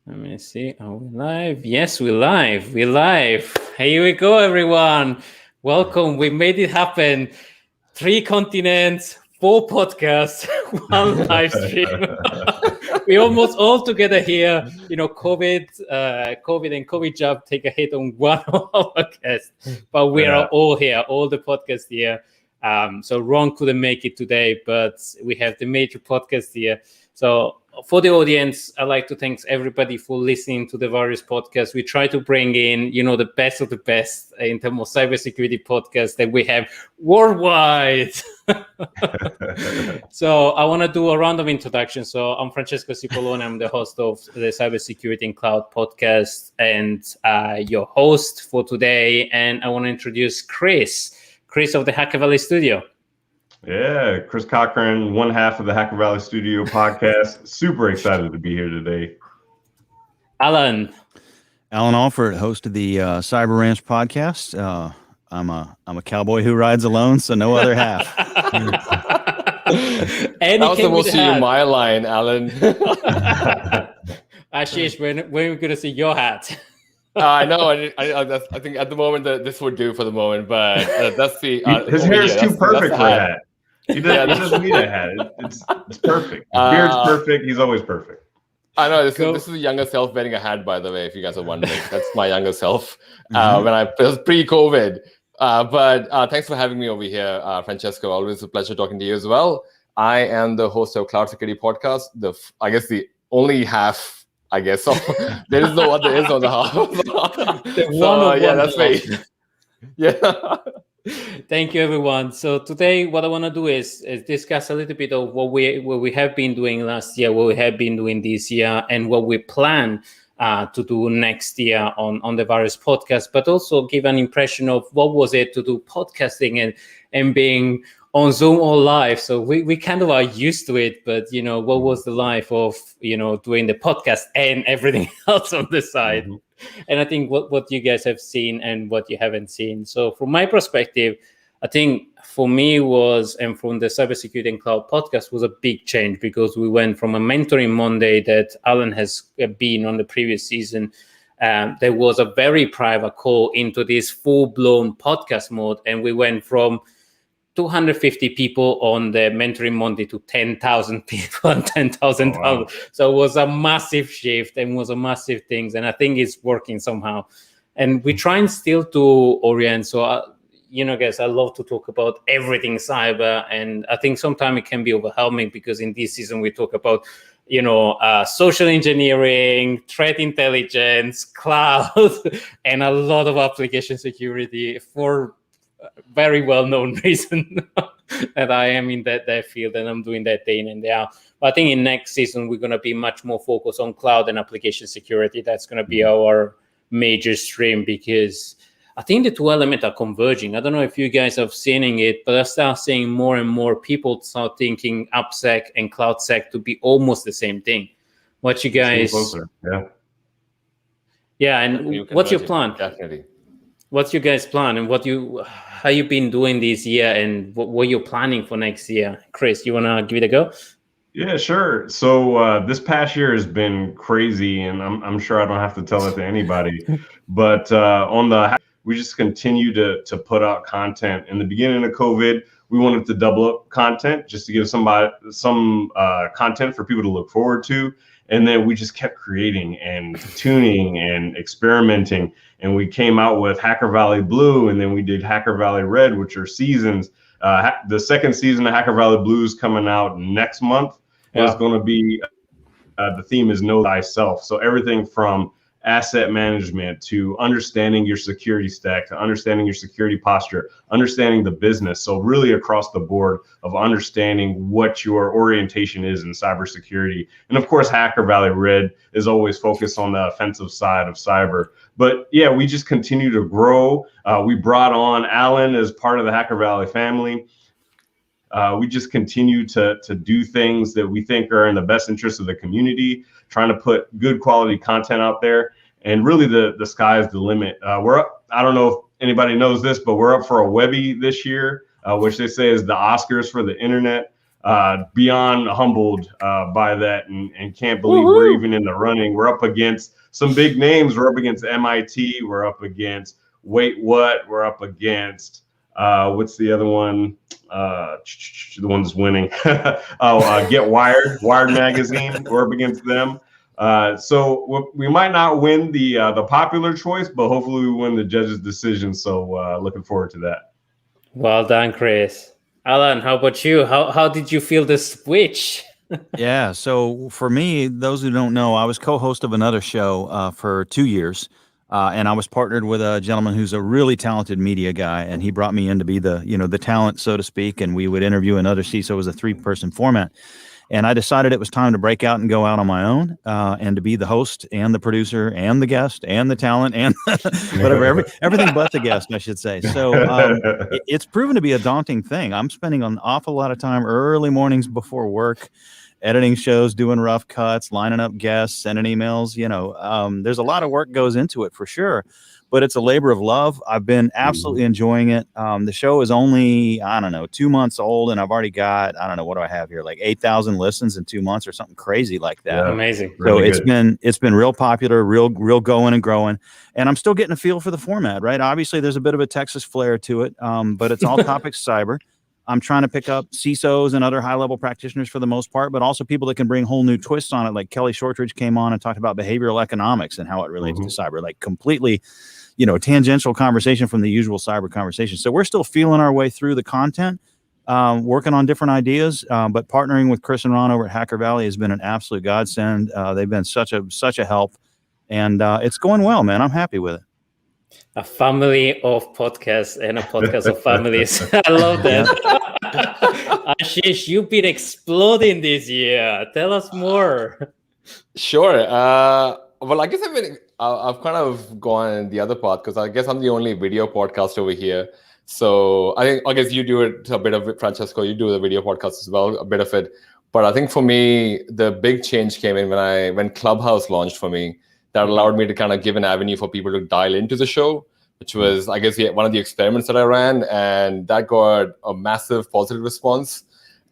Let me see. Are we live? Yes, we're live. We're live. Here we go, everyone. Welcome. We made it happen. 3 continents, 4 podcasts, 1 live stream. We almost all together here. You know, COVID and COVID job take a hit on one of our guests, but we are all here, all the podcasts here. So Ron couldn't make it today, but we have the major podcast here. So for the audience, I'd like to thank everybody for listening to the various podcasts. We try to bring in, you know, the best of the best in terms of cybersecurity podcasts that we have worldwide. So I want to do a round of introductions. So I'm Francesco Cipollone. I'm the host of the Cybersecurity and Cloud podcast and your host for today. And I want to introduce Chris of the Hacker Valley Studio. Yeah, Chris Cochran, one half of the Hacker Valley Studio podcast. Super excited to be here today. Allan Alford, host of the Cyber Ranch podcast. I'm a cowboy who rides alone, so no other half. That was the most in my line, Allan. Ashis, when are we going to see your hat? I know. I think at the moment this would do for the moment, but that's the. His hair is too perfect for a hat. He doesn't need a hat. It's perfect. His beard's perfect. He's always perfect. I know. This is the younger self wearing a hat, by the way, if you guys are wondering. That's my younger self when I was pre-COVID. But thanks for having me over here, Francesco. Always a pleasure talking to you as well. I am the host of Cloud Security Podcast. The only half. I guess so. There is no other is on the half. That's me. Yeah. Thank you, everyone. So today, what I want to do is discuss a little bit of what we have been doing last year, what we have been doing this year, and what we plan to do next year on the various podcasts, but also give an impression of what was it to do podcasting and being on Zoom or live. So we kind of are used to it, but, you know, what was the life of, you know, doing the podcast and everything else on the side? Mm-hmm. And I think what you guys have seen and what you haven't seen. So from my perspective, I think for me and from the Cybersecurity and Cloud podcast was a big change, because we went from a mentoring Monday that Allan has been on the previous season. There was a very private call into this full-blown podcast mode. And we went from 250 people on the mentoring Monday to 10,000 people and 10,000 dollars. So it was a massive shift and was a massive thing. And I think it's working somehow. And we try and still to orient. So, you know, guys, I love to talk about everything cyber. And I think sometimes it can be overwhelming, because in this season we talk about, you know, social engineering, threat intelligence, cloud, and a lot of application security for very well-known reason that I am in that field and I'm doing that day in and day out. But I think in next season, we're going to be much more focused on cloud and application security. That's going to be our major stream, because I think the two elements are converging. I don't know if you guys have seen it, but I start seeing more and more people start thinking AppSec and CloudSec to be almost the same thing. What you guys... Yeah, and what's your plan? Definitely. What's your guys' plan, and how you been doing this year, and what you're planning for next year? Chris, you want to give it a go? Yeah, sure. So this past year has been crazy, and I'm sure I don't have to tell it to anybody. But we just continue to put out content. In the beginning of COVID, we wanted to double up content just to give some content for people to look forward to. And then we just kept creating and tuning and experimenting. And we came out with Hacker Valley Blue, and then we did Hacker Valley Red, which are seasons. The second season of Hacker Valley Blue is coming out next month. And it's going to be, the theme is Know Thyself. So everything from asset management to understanding your security stack, to understanding your security posture, understanding the business. So really across the board of understanding what your orientation is in cybersecurity. And of course, Hacker Valley Red is always focused on the offensive side of cyber. But yeah, we just continue to grow. We brought on Allan as part of the Hacker Valley family. We just continue to do things that we think are in the best interest of the community, trying to put good quality content out there. And really the sky is the limit. We're up, I don't know if anybody knows this, but we're up for a Webby this year, which they say is the Oscars for the internet. beyond humbled by that, and can't believe we're even in the running. We're up against some big names. We're up against MIT. We're up against Wait What. We're up against what's the other one? The one that's winning. Get Wired, Wired Magazine. We're up against them. So we might not win the popular choice, but hopefully we win the judge's decision. So looking forward to that. Well done, Chris. Allan, how about you? How did you feel the switch? Yeah. So for me, those who don't know, I was co-host of another show for 2 years. And I was partnered with a gentleman who's a really talented media guy, and he brought me in to be the talent, so to speak. And we would interview another CISO. It was a 3-person format. And I decided it was time to break out and go out on my own, and to be the host and the producer and the guest and the talent and whatever, everything but the guest, I should say. So it's proven to be a daunting thing. I'm spending an awful lot of time early mornings before work, editing shows, doing rough cuts, lining up guests, sending emails. There's a lot of work goes into it for sure, but it's a labor of love. I've been absolutely enjoying it. The show is only, 2 months old, and I've already got, what do I have here? Like 8,000 listens in 2 months or something crazy like that. Yeah, amazing. So really it's been real popular, real going and growing, and I'm still getting a feel for the format, right? Obviously there's a bit of a Texas flair to it, but it's all topics cyber. I'm trying to pick up CISOs and other high-level practitioners for the most part, but also people that can bring whole new twists on it. Like Kelly Shortridge came on and talked about behavioral economics and how it relates to cyber, like completely, tangential conversation from the usual cyber conversation. So we're still feeling our way through the content, working on different ideas, but partnering with Chris and Ron over at Hacker Valley has been an absolute godsend. They've been such a help, and it's going well, man. I'm happy with it. A family of podcasts and a podcast of families. I love that. Ashis, you've been exploding this year. Tell us more. Sure. Well, I guess I've kind of gone the other path because I guess I'm the only video podcast over here. So I guess you do it a bit of it, Francesco. You do the video podcast as well, a bit of it. But I think for me, the big change came in when Clubhouse launched for me. That allowed me to kind of give an avenue for people to dial into the show, which was, I guess, one of the experiments that I ran, and that got a massive positive response.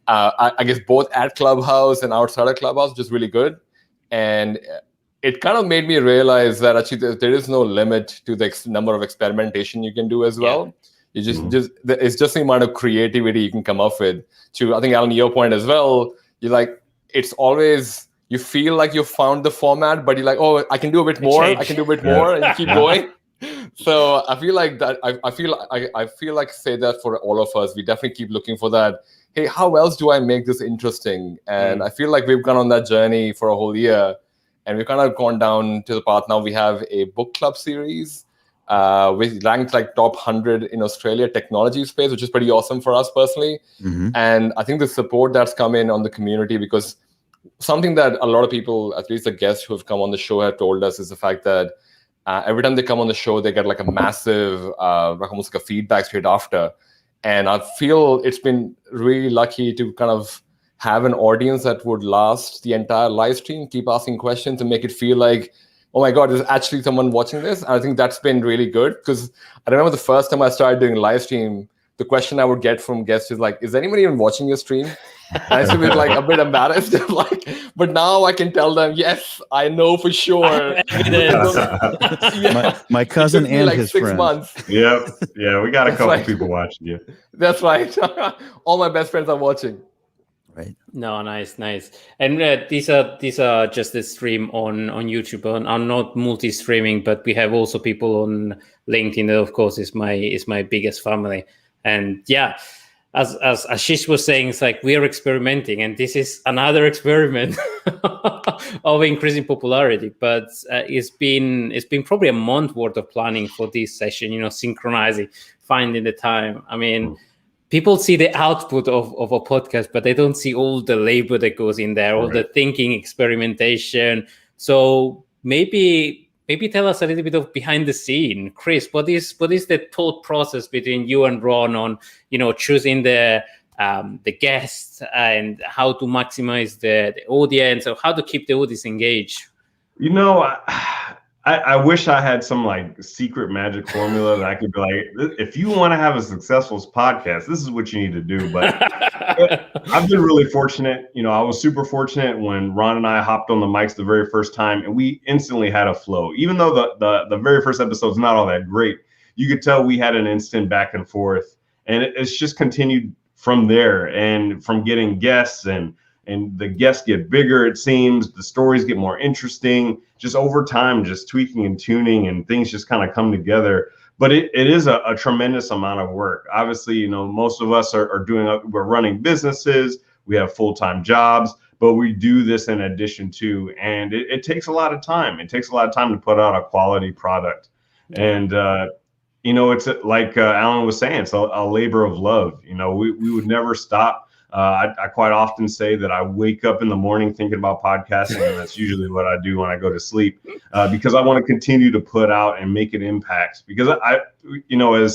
I guess both at Clubhouse and outside of Clubhouse, just really good. And it kind of made me realize that actually there is no limit to the number of experimentation you can do as well. You it's just the amount of creativity you can come up with. To, I think, Allan, your point as well, you're like, it's always, you feel like you found the format, but you're like, oh, I can do a bit more. I can do a bit more, and you keep going. So I feel like that. I feel like say that for all of us, we definitely keep looking for that. Hey, how else do I make this interesting? And I feel like we've gone on that journey for a whole year, and we've kind of gone down to the path now. We have a book club series, which ranked like top 100 in Australia technology space, which is pretty awesome for us personally. And I think the support that's come in on the community, because something that a lot of people, at least the guests who have come on the show, have told us is the fact that every time they come on the show, they get like a massive, like almost like a feedback straight after. And I feel it's been really lucky to kind of have an audience that would last the entire live stream, keep asking questions and make it feel like, oh my God, there's actually someone watching this. And I think that's been really good, because I remember the first time I started doing live stream, the question I would get from guests is like, is anybody even watching your stream? And I used to be like a bit embarrassed, but now I can tell them, yes, I know for sure. My cousin and like his 6 friends. months. Yeah, we got a couple people watching you. That's right. All my best friends are watching. Right. No, nice. And these are just a stream on YouTube, are not multi-streaming, but we have also people on LinkedIn. That, of course, is my biggest family. And yeah, as Ashis was saying, it's like we are experimenting, and this is another experiment of increasing popularity. But it's been probably a month worth of planning for this session. Synchronizing, finding the time. I mean, people see the output of a podcast, but they don't see all the labor that goes in there, all the thinking, experimentation. So maybe tell us a little bit of behind the scene, Chris. What is the thought process between you and Ron on choosing the guests and how to maximize the audience, or how to keep the audience engaged? I wish I had some like secret magic formula that I could be like, if you want to have a successful podcast, this is what you need to do. But I've been really fortunate. I was super fortunate when Ron and I hopped on the mics the very first time, and we instantly had a flow. Even though the very first episode is not all that great, you could tell we had an instant back and forth, and it's just continued from there. And from getting guests and the guests get bigger, it seems, the stories get more interesting, just over time, just tweaking and tuning, and things just kind of come together. But it is a tremendous amount of work. Obviously, most of us we're running businesses, we have full-time jobs, but we do this in addition to, and it takes a lot of time. It takes a lot of time to put out a quality product. And, it's like Allan was saying, it's a labor of love. We would never stop. I quite often say that I wake up in the morning thinking about podcasting, and that's usually what I do when I go to sleep, because I want to continue to put out and make an impact. Because as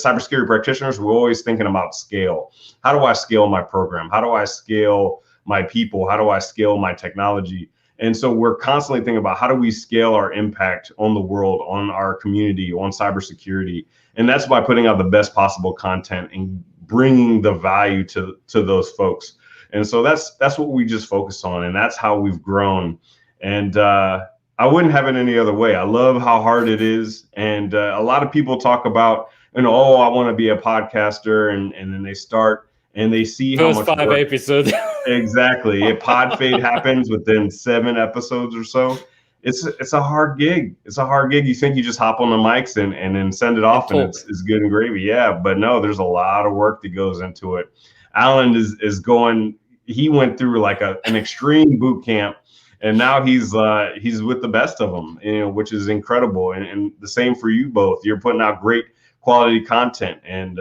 cybersecurity practitioners, we're always thinking about scale. How do I scale my program? How do I scale my people? How do I scale my technology? And so we're constantly thinking about how do we scale our impact on the world, on our community, on cybersecurity. And that's by putting out the best possible content and bringing the value to those folks. And so that's what we just focus on, and that's how we've grown. And I wouldn't have it any other way. I love how hard it is. And a lot of people talk about, I want to be a podcaster, and then they start and they see First how much 5 work. episodes. Exactly. A pod fade happens within 7 episodes or so. It's a hard gig. It's a hard gig. You think you just hop on the mics and then send it off and it's good and gravy. Yeah, but no, there's a lot of work that goes into it. Allan he went through like an extreme boot camp, and now he's with the best of them, which is incredible. And the same for you both. You're putting out great quality content, and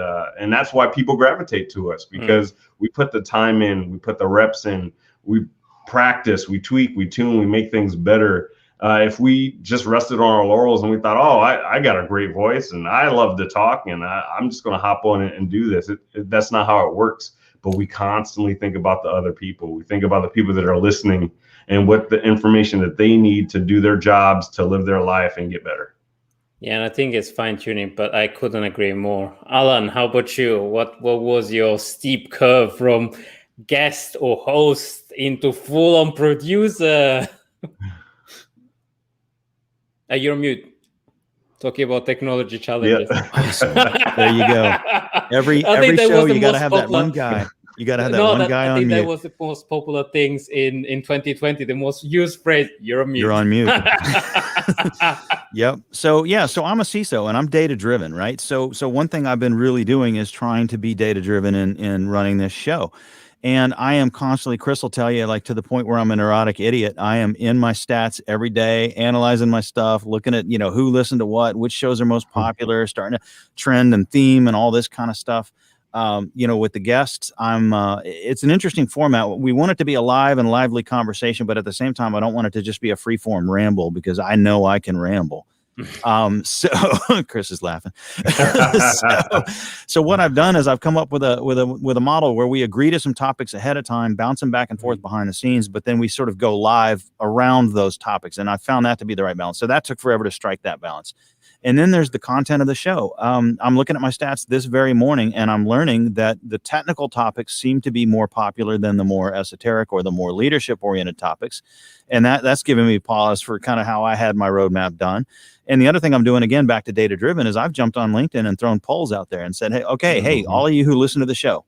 that's why people gravitate to us, because we put the time in, we put the reps in, we practice, we tweak, we tune, we make things better. If we just rested on our laurels and we thought, I got a great voice and I love to talk and I'm just going to hop on it and do this, that's not how it works. But we constantly think about the other people. We think about the people that are listening and what the information that they need to do their jobs, to live their life and get better. Yeah, and I think it's fine tuning, but I couldn't agree more. Allan, how about you? What was your steep curve from guest or host into full-on producer? You're on mute. Talking about technology challenges. Yeah. Awesome. There you go. Every show you got to have that one guy. You got to have that one guy on mute. I think that was the most popular things in 2020. The most used phrase, you're on mute. You're on mute. Yep. So I'm a CISO and I'm data driven, right? So one thing I've been really doing is trying to be data driven in running this show. And I am constantly, Chris will tell you, like to the point where I'm a neurotic idiot. I am in my stats every day, analyzing my stuff, looking at, who listened to what, which shows are most popular, starting to trend and theme and all this kind of stuff. With the guests, it's an interesting format. We want it to be a live and lively conversation, but at the same time, I don't want it to just be a free form ramble, because I know I can ramble. So Chris is laughing. So what I've done is I've come up with a model where we agree to some topics ahead of time, bounce them back and forth behind the scenes, but then we sort of go live around those topics. And I found that to be the right balance. So that took forever to strike that balance. And then there's the content of the show. I'm looking at my stats this very morning, and I'm learning that the technical topics seem to be more popular than the more esoteric or the more leadership-oriented topics. And that's giving me pause for kind of how I had my roadmap done. And the other thing I'm doing, again, back to data-driven, is I've jumped on LinkedIn and thrown polls out there and said, hey, all of you who listen to the show,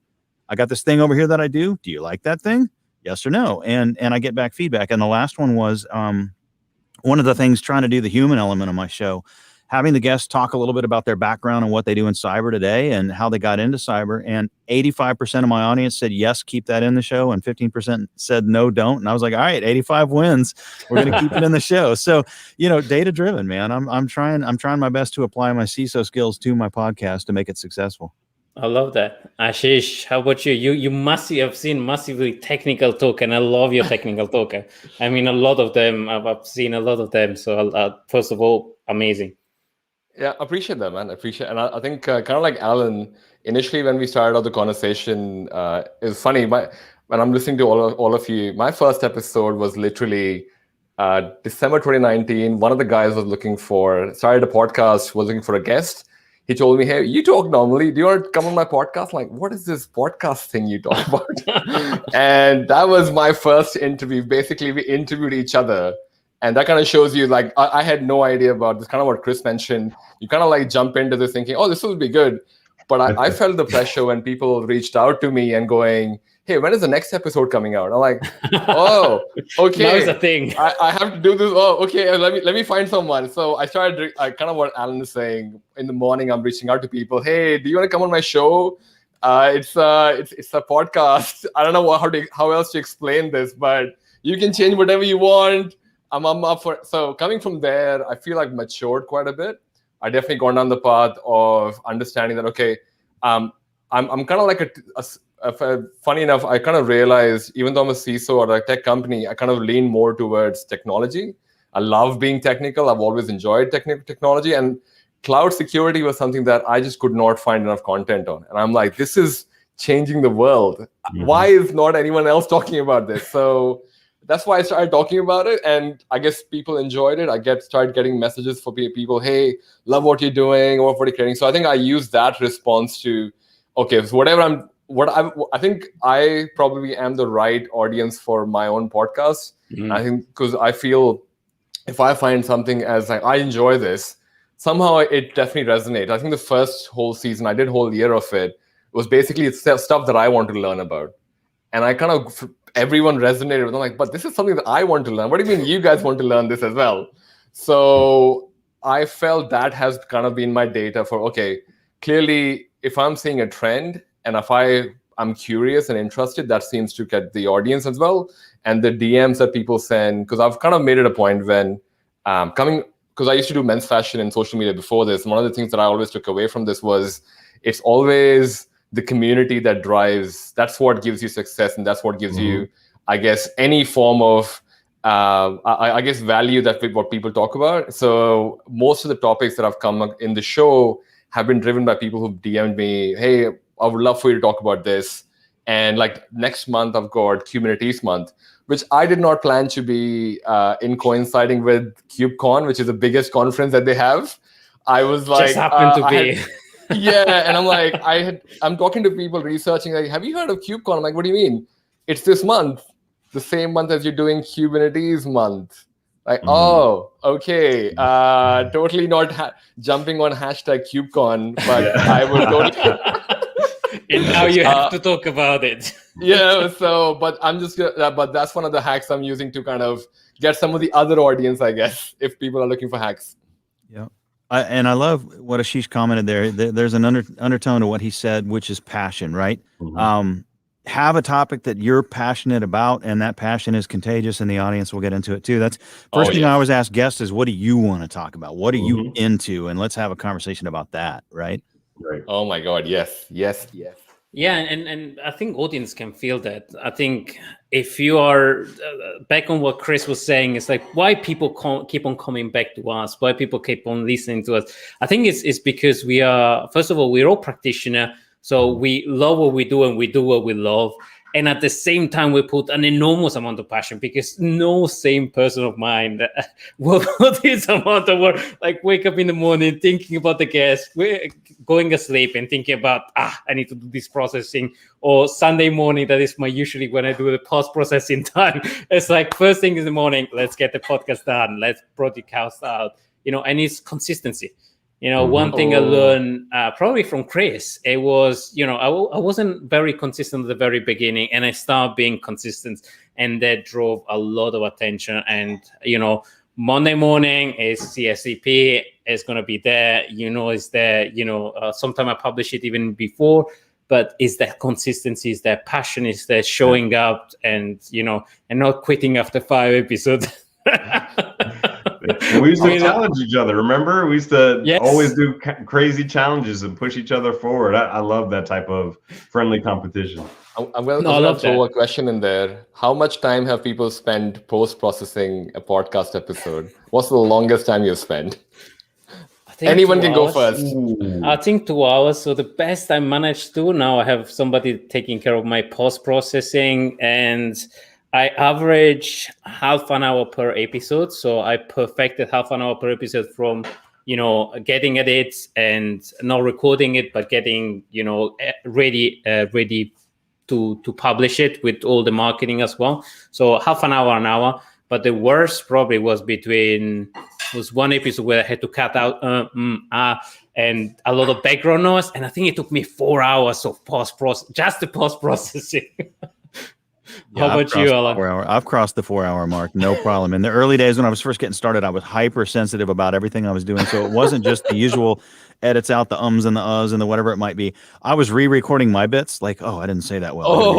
I got this thing over here that I do. Do you like that thing? Yes or no? And I get back feedback. And the last one was one of the things, trying to do the human element of my show, having the guests talk a little bit about their background and what they do in cyber today and how they got into cyber. And 85% of my audience said, yes, keep that in the show. And 15% said, no, don't. And I was like, all right, 85 wins. We're going to keep it in the show. So, data driven, man. I'm trying my best to apply my CISO skills to my podcast to make it successful. I love that. Ashish, how about you? You must have seen massively technical talk, and I love your technical talk. I mean, a lot of them, I've seen a lot of them. So first of all, amazing. Yeah, appreciate that, man. Appreciate, and I think kind of like Allan, initially when we started out the conversation, it's funny. When I'm listening to all of you, my first episode was literally December 2019, one of the guys started a podcast, was looking for a guest. He told me, hey, you talk normally. Do you want to come on my podcast? I'm like, what is this podcast thing you talk about? And that was my first interview. Basically, we interviewed each other. And that kind of shows you, like, I had no idea about this, kind of what Chris mentioned. You kind of like jump into this thinking, oh, this will be good. But I felt the pressure when people reached out to me and going, hey, when is the next episode coming out? I'm like, oh, okay. That was a thing. I have to do this. Oh, okay. Let me find someone. So I started, kind of what Allan is saying. In the morning, I'm reaching out to people. Hey, do you want to come on my show? It's a podcast. I don't know how else to explain this, but you can change whatever you want. I'm up for. So coming from there, I feel like matured quite a bit. I definitely gone down the path of understanding that, okay, I'm kind of like funny enough, I kind of realized, even though I'm a CISO or a tech company, I kind of lean more towards technology. I love being technical. I've always enjoyed technology, and cloud security was something that I just could not find enough content on. And I'm like, this is changing the world. Mm-hmm. Why is not anyone else talking about this? So that's why I started talking about it, and I guess people enjoyed it. Started getting messages for people, hey, love what you're doing, or what you're creating. So I think I used that response to, okay, so I think I probably am the right audience for my own podcast. Mm-hmm. I think because I feel if I find something as like, I enjoy this, somehow it definitely resonates. I think the first whole season, I did a whole year of it, was basically stuff that I want to learn about. And I kind of, everyone resonated with it. I'm like, but this is something that I want to learn. What do you mean you guys want to learn this as well? So I felt that has kind of been my data for, okay, clearly if I'm seeing a trend and if I'm curious and interested, that seems to get the audience as well. And the DMs that people send, because I've kind of made it a point when because I used to do men's fashion and social media before this. One of the things that I always took away from this was it's always the community that drives, that's what gives you success, and that's what gives you, I guess, any form of, I guess, value that what people talk about. So most of the topics that have come up in the show have been driven by people who've DM'd me, hey, I would love for you to talk about this. And like next month, I've got Kubernetes month, which I did not plan to be in coinciding with KubeCon, which is the biggest conference that they have. I was like, just happened to be. Yeah, and I'm like, I'm talking to people researching, like, have you heard of KubeCon? I'm like, what do you mean? It's this month, the same month as you're doing Kubernetes month. Like, oh, okay. Totally not jumping on hashtag KubeCon, but I would totally. And now you have to talk about it. Yeah, so, but I'm just, but that's one of the hacks I'm using to kind of get some of the other audience, I guess, if people are looking for hacks. Yeah. And I love what Ashis commented there. There's an undertone to what he said, which is passion, right? Mm-hmm. Have a topic that you're passionate about, and that passion is contagious, and the audience will get into it too. That's first thing I always ask guests is, what do you want to talk about? What are you into? And let's have a conversation about that, right? Right. Oh my God, yes. Yeah, and I think audience can feel that. I think if you are back on what Chris was saying, it's like why people keep on coming back to us, why people keep on listening to us. I think it's because we are, first of all, we're all practitioners, so we love what we do and we do what we love. And at the same time, we put an enormous amount of passion, because no sane person of mine will put this amount of work, like wake up in the morning thinking about the guest, going asleep and thinking about, I need to do this processing, or Sunday morning, that is usually when I do the post-processing time. It's like first thing in the morning, let's get the podcast done, let's broadcast out, and it's consistency. One thing I learned probably from Chris, it was, I wasn't very consistent at the very beginning, and I started being consistent, and that drove a lot of attention. And, Monday morning is CSCP, it's going to be there, it's there, sometimes I publish it even before, but it's that consistency, it's that passion, it's that showing up and, and not quitting after 5 episodes. We used to challenge each other. Remember, we used to always do crazy challenges and push each other forward. I love that type of friendly competition. I'm going to throw a question in there. How much time have people spent post-processing a podcast episode? What's the longest time you've spent? Anyone can go first. I think 2 hours. So the best I managed to, now I have somebody taking care of my post-processing, and I average half an hour per episode. So I perfected half an hour per episode from, getting edits and not recording it, but getting, ready to publish it with all the marketing as well. So half an hour. But the worst probably was one episode where I had to cut out and a lot of background noise. And I think it took me 4 hours of just the post-processing. How about you, Allan? I've crossed the 4 hour mark, no problem. In the early days when I was first getting started, I was hypersensitive about everything I was doing. So it wasn't just the usual edits out the ums and the uhs and the whatever it might be. I was re-recording my bits like, I didn't say that well.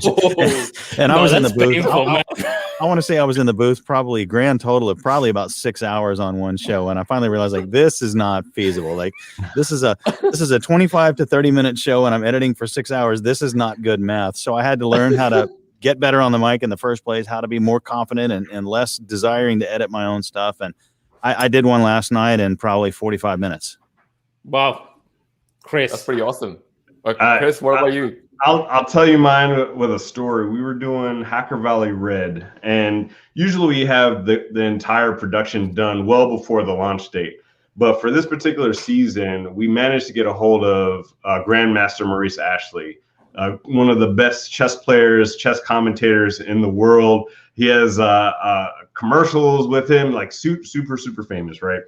And I was in the booth. I want to say I was in the booth probably grand total of probably about 6 hours on one show. And I finally realized like, this is not feasible. Like this is a 25 to 30 minute show and I'm editing for 6 hours. This is not good math. So I had to learn how to get better on the mic in the first place, how to be more confident and less desiring to edit my own stuff. And I did one last night in probably 45 minutes. Wow. Chris. That's pretty awesome. Chris, what about you? I'll tell you mine with a story. We were doing Hacker Valley Red, and usually we have the entire production done well before the launch date. But for this particular season, we managed to get a hold of Grandmaster Maurice Ashley, one of the best chess players, chess commentators in the world. He has commercials with him, like super famous, right?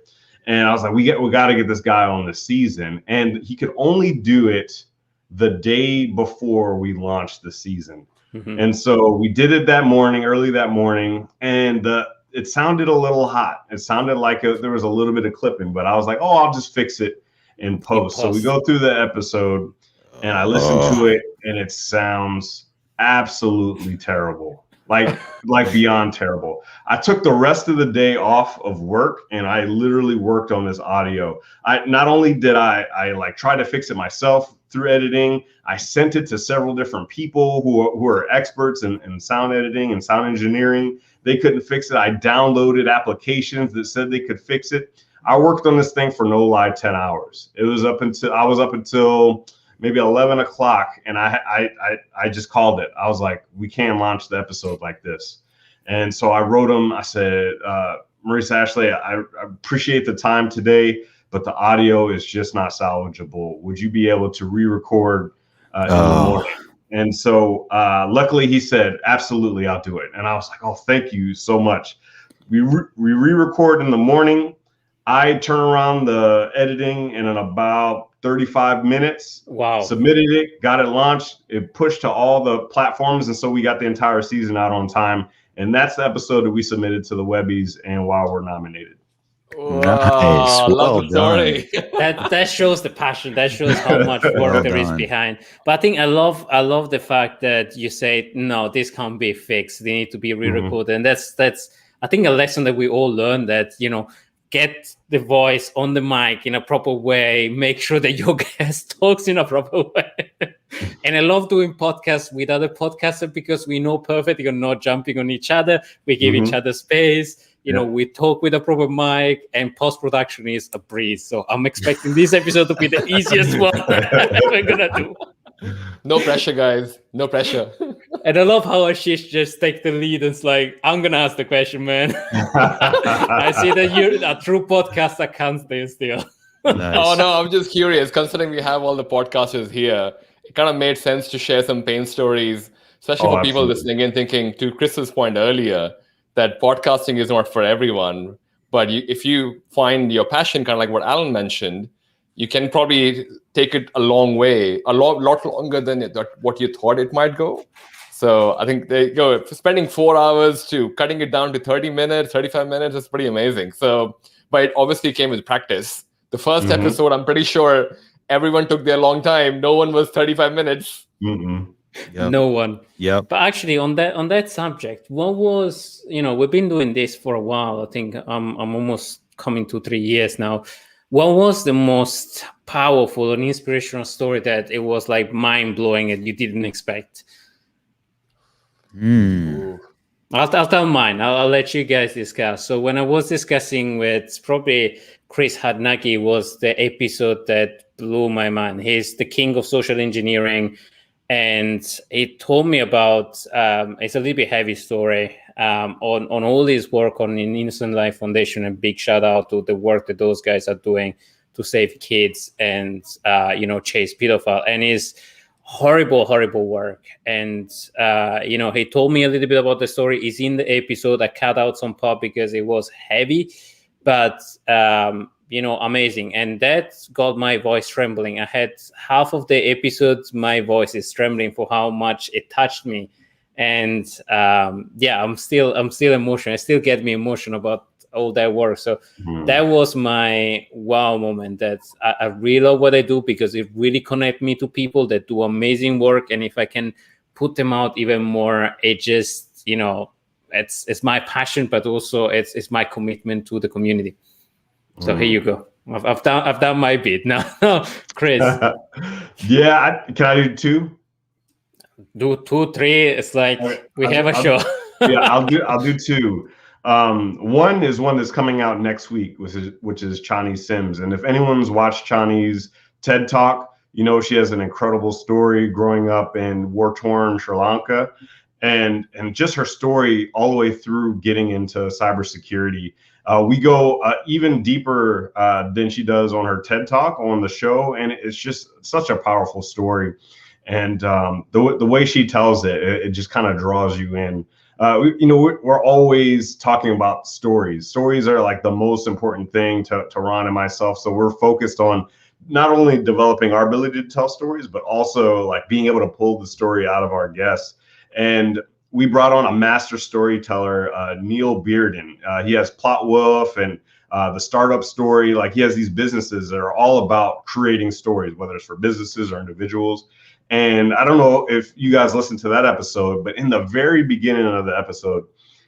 And I was like, we got to get this guy on the season, and he could only do it the day before we launched the season. Mm-hmm. And so we did it early that morning, and it sounded a little hot. It sounded like there was a little bit of clipping, but I was like, I'll just fix it in post. So we go through the episode, and I listen to it, and it sounds absolutely terrible. Like beyond terrible. I took the rest of the day off of work and I literally worked on this audio. Not only did I like try to fix it myself through editing, I sent it to several different people who are experts in sound editing and sound engineering. They couldn't fix it. I downloaded applications that said they could fix it. I worked on this thing for no lie 10 hours. I was up until maybe 11 o'clock, and I just called it. I was like, we can't launch the episode like this. And so I wrote him. I said, Maurice Ashley, I appreciate the time today, but the audio is just not salvageable. Would you be able to re-record in the morning? And so luckily he said, absolutely, I'll do it. And I was like, thank you so much. We re-record in the morning. I turn around the editing in about 35 minutes. Wow. Submitted it, got it launched. It pushed to all the platforms. And so we got the entire season out on time. And that's the episode that we submitted to the Webbies and why we're nominated. Wow, nice. Love the story. that shows the passion. That shows how much work there is behind. But I think I love the fact that you say, no, this can't be fixed. They need to be re-recorded. Mm-hmm. And that's I think a lesson that we all learn, that, get the voice on the mic in a proper way. Make sure that your guest talks in a proper way. And I love doing podcasts with other podcasters because we know perfectly you're not jumping on each other. We give each other space. We talk with a proper mic, and post-production is a breeze. So I'm expecting this episode to be the easiest one we're going to do. No pressure, guys. No pressure. And I love how Ashis just take the lead and it's like, I'm going to ask the question, man. I see that you're a true podcaster, can't stay still. Nice. Oh, no, I'm just curious. Considering we have all the podcasters here, it kind of made sense to share some pain stories, especially for people listening in, thinking, to Chris's point earlier, that podcasting is not for everyone. But if you find your passion, kind of like what Allan mentioned, you can probably take it a long way, a lot longer than what you thought it might go. So I think they go spending 4 hours to cutting it down to 30 minutes, 35 minutes is pretty amazing. So, but it obviously came with practice. The first episode, I'm pretty sure everyone took their long time. No one was 35 minutes. Mm-mm. Yep. No one. Yeah. But actually, on that subject, what was, we've been doing this for a while. I think I'm almost coming to 3 years now. What was the most powerful and inspirational story that it was like mind blowing and you didn't expect? I'll tell mine. I'll let you guys discuss. So when I was discussing with probably Chris Hadnagi, was the episode that blew my mind. He's the king of social engineering. and he told me about it's a little bit heavy story on all his work on an Innocent Life Foundation, and big shout out to the work that those guys are doing to save kids and chase pedophile, and his horrible work. And he told me a little bit about the story. It's in the episode. I cut out some part because it was heavy, but amazing. And that got my voice trembling. I had half of the episodes, my voice is trembling for how much it touched me. And I'm still emotional. It still gets me emotional about all that work. So that was my wow moment. That I really love what I do, because it really connects me to people that do amazing work. And if I can put them out even more, it just, it's my passion, but also it's my commitment to the community. So here you go. I've done my bit now. Chris. Yeah, can I do 2? Do 2, 3. It's like we have a show. Yeah, I'll do 2. One is one that's coming out next week, which is Chani Sims. And if anyone's watched Chani's TED Talk, she has an incredible story growing up in war-torn Sri Lanka, and just her story all the way through getting into cybersecurity. We go even deeper than she does on her TED Talk on the show, and it's just such a powerful story. And the way she tells it just kind of draws you in. We're always talking about stories. Stories are like the most important thing to Ron and myself. So we're focused on not only developing our ability to tell stories, but also like being able to pull the story out of our guests. And we brought on a master storyteller, Neil Bearden. He has Plot Wolf and the Startup Story. Like, he has these businesses that are all about creating stories, whether it's for businesses or individuals. And I don't know if you guys listened to that episode, but in the very beginning of the episode,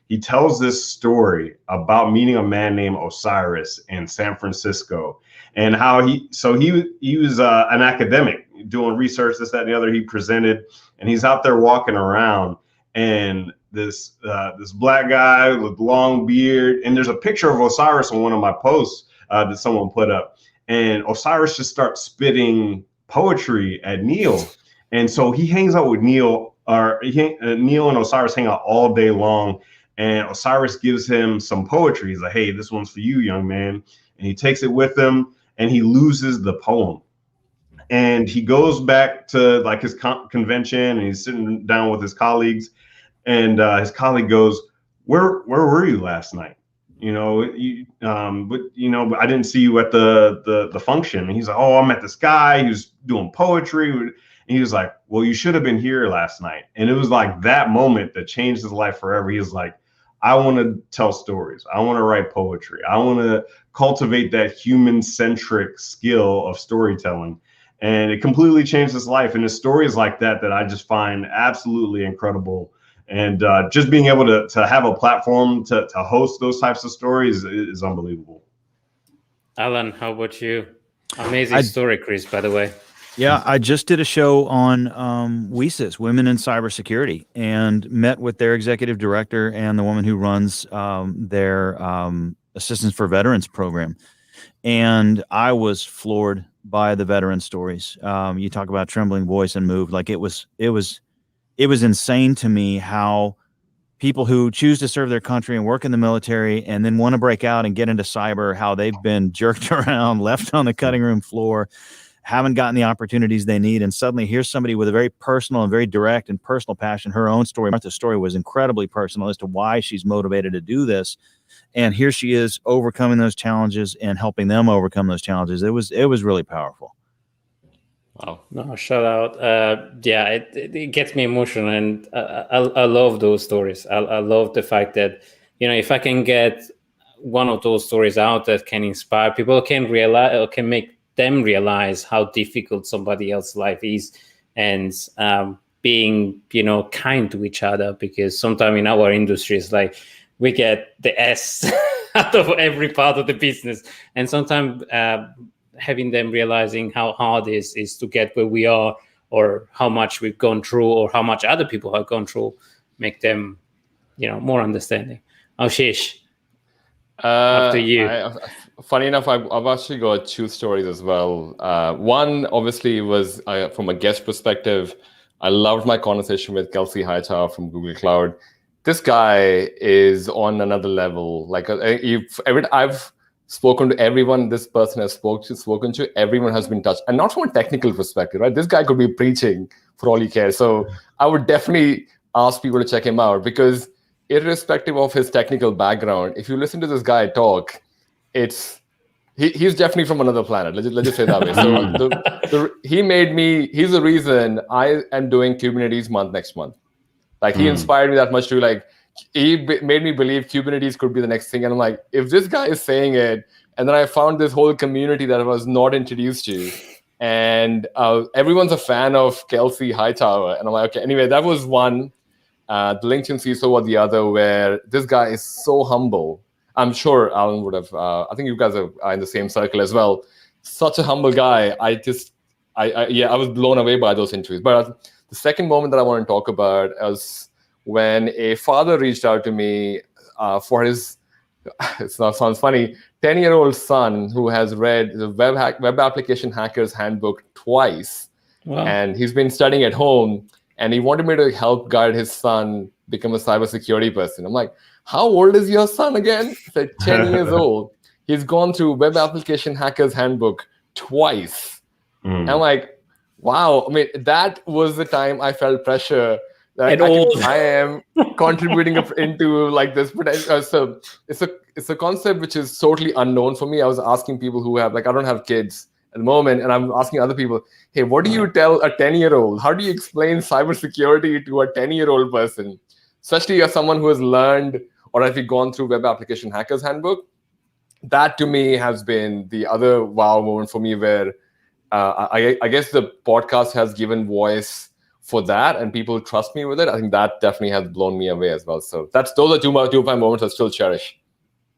he tells this story about meeting a man named Osiris in San Francisco, and how he was an academic doing research, this, that, and the other. He presented, and he's out there walking around, and this black guy with long beard, and there's a picture of Osiris on one of my posts that someone put up, and Osiris just starts spitting poetry at Neil. And so he hangs out with Neil, Neil and Osiris hang out all day long. And Osiris gives him some poetry. He's like, "Hey, this one's for you, young man." And he takes it with him, and he loses the poem. And he goes back to like his convention, and he's sitting down with his colleagues. And his colleague goes, where were you last night? But I didn't see you at the function. And he's like, "Oh, I met this guy. He was doing poetry." And he was like, "Well, you should have been here last night." And it was like that moment that changed his life forever. He was like, "I want to tell stories. I want to write poetry. I want to cultivate that human-centric skill of storytelling." And it completely changed his life. And his stories like that I just find absolutely incredible. And just being able to have a platform to host those types of stories is unbelievable. Allan, how about you? Amazing story, Chris, by the way. Yeah, I just did a show on WISIS, Women in Cybersecurity, and met with their executive director and the woman who runs their Assistance for Veterans program. And I was floored by the veteran stories. You talk about trembling voice and moved. Like, it was insane to me how people who choose to serve their country and work in the military and then want to break out and get into cyber, how they've been jerked around, left on the cutting room floor, haven't gotten the opportunities they need. And suddenly here's somebody with a very personal and very direct and personal passion. Her own story, Martha's story, was incredibly personal as to why she's motivated to do this. And here she is overcoming those challenges and helping them overcome those challenges. It was really powerful. Wow. No, shout out. It gets me emotional, and I love those stories. I love the fact that, if I can get one of those stories out that can inspire people, can realize or can make them realize how difficult somebody else's life is, and being, kind to each other, because sometimes in our industry, it's like we get the S out of every part of the business, and sometimes having them realizing how hard it is to get where we are, or how much we've gone through, or how much other people have gone through, make them, more understanding. Ashish, after you. Funny enough, I've actually got 2 stories as well. One, obviously, was from a guest perspective. I loved my conversation with Kelsey Hightower from Google Cloud. This guy is on another level. Like I've spoken to everyone this person has spoken to, everyone has been touched. And not from a technical perspective, right? This guy could be preaching for all he cares. So I would definitely ask people to check him out, because irrespective of his technical background, if you listen to this guy talk, he's definitely from another planet. Let's just say that way. So he's the reason I am doing Kubernetes month next month. Like he inspired me that much to he made me believe Kubernetes could be the next thing. And I'm like, if this guy is saying it, and then I found this whole community that I was not introduced to, and everyone's a fan of Kelsey Hightower. And I'm like, okay, anyway, that was one. The LinkedIn CISO was the other, where this guy is so humble. I'm sure Allan would have, I think you guys are in the same circle as well. Such a humble guy. I was blown away by those interviews. But the second moment that I want to talk about is when a father reached out to me for his, sounds funny, 10-year-old son who has read the Web Application Hackers Handbook twice. Wow. And he's been studying at home, and he wanted me to help guide his son become a cybersecurity person. I'm like, how old is your son again? He's like 10 years old. He's gone through Web Application Hackers Handbook twice. I'm like, wow. I mean, that was the time I felt pressure that I am contributing into like this. But so it's a concept which is totally unknown for me. I was asking people who have, I don't have kids at the moment, and I'm asking other people, hey, what do you tell a 10-year-old? How do you explain cybersecurity to a 10-year-old person? Especially as someone who has learned or have you gone through Web Application Hackers Handbook. That to me has been the other wow moment for me, where I guess the podcast has given voice for that, and people trust me with it. I think that definitely has blown me away as well. So those are two of my moments I still cherish.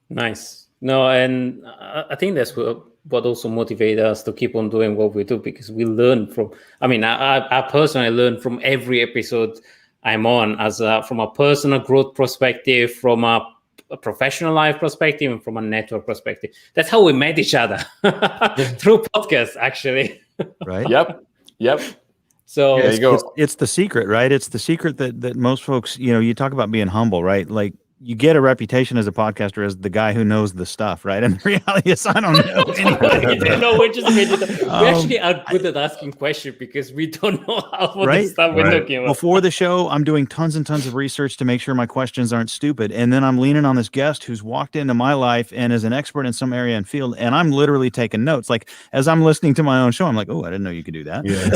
Nice. No, and I think that's what also motivates us to keep on doing what we do, because we learn from, I personally learn from every episode I'm on, from a personal growth perspective, from a professional life perspective, and from a network perspective. That's how we met each other through podcasts, actually. Right. Yep. So there you go. It's the secret, right? It's the secret that most folks, you talk about being humble, right? Like, you get a reputation as a podcaster as the guy who knows the stuff, right? And the reality is, I don't know anyway. No, we're just we actually are good at asking questions, because we don't know half of the stuff we're talking about. Before the show, I'm doing tons and tons of research to make sure my questions aren't stupid. And then I'm leaning on this guest who's walked into my life and is an expert in some area and field. And I'm literally taking notes. Like, as I'm listening to my own show, I'm like, oh, I didn't know you could do that. Yeah.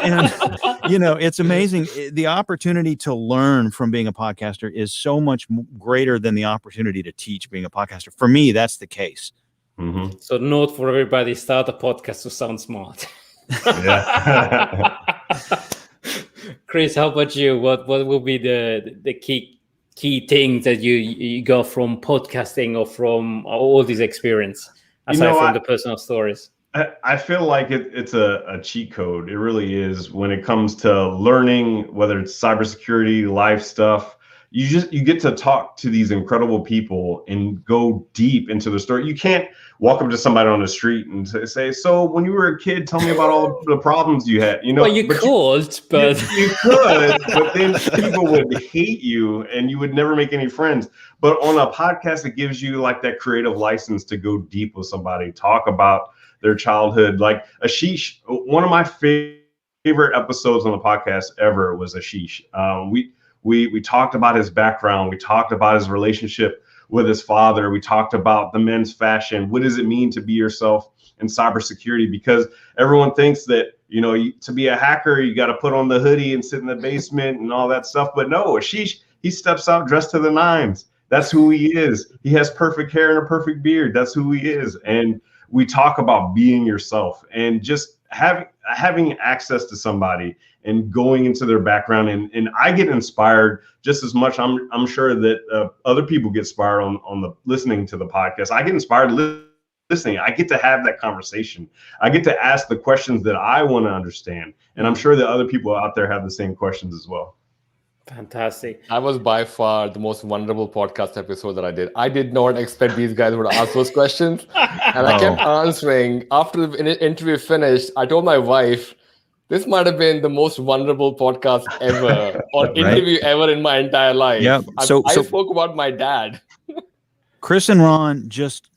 and it's amazing. The opportunity to learn from being a podcaster is so much greater than the opportunity to teach being a podcaster. For me, that's the case. Mm-hmm. So note for everybody, start a podcast to sound smart. Chris, how about you? What will be the key things that you got from podcasting or from all this experience, aside from the personal stories? I feel like it's a cheat code. It really is, when it comes to learning, whether it's cybersecurity, life stuff. You get to talk to these incredible people and go deep into the story. You can't walk up to somebody on the street and say, so when you were a kid, tell me about all the problems you had. Well, you could, but then people would hate you and you would never make any friends. But on a podcast, it gives you like that creative license to go deep with somebody, talk about their childhood. Like Ashis, one of my favorite episodes on the podcast ever was Ashis. We talked about his background. We talked about his relationship with his father. We talked about the men's fashion. What does it mean to be yourself in cybersecurity? Because everyone thinks that, to be a hacker, you got to put on the hoodie and sit in the basement and all that stuff. But no, Ashis, he steps out dressed to the nines. That's who he is. He has perfect hair and a perfect beard. That's who he is. And we talk about being yourself and just having access to somebody and going into their background, and I get inspired just as much. I'm sure that other people get inspired on the listening to the podcast. I get inspired listening. I get to have that conversation. I get to ask the questions that I want to understand, and I'm sure that other people out there have the same questions as well. Fantastic. That was by far the most vulnerable podcast episode that I did. I did not expect these guys would ask those questions, and I kept answering. After the interview finished, I told my wife, this might have been the most vulnerable podcast ever or interview ever in my entire life. Yeah. I spoke about my dad. Chris and Ron just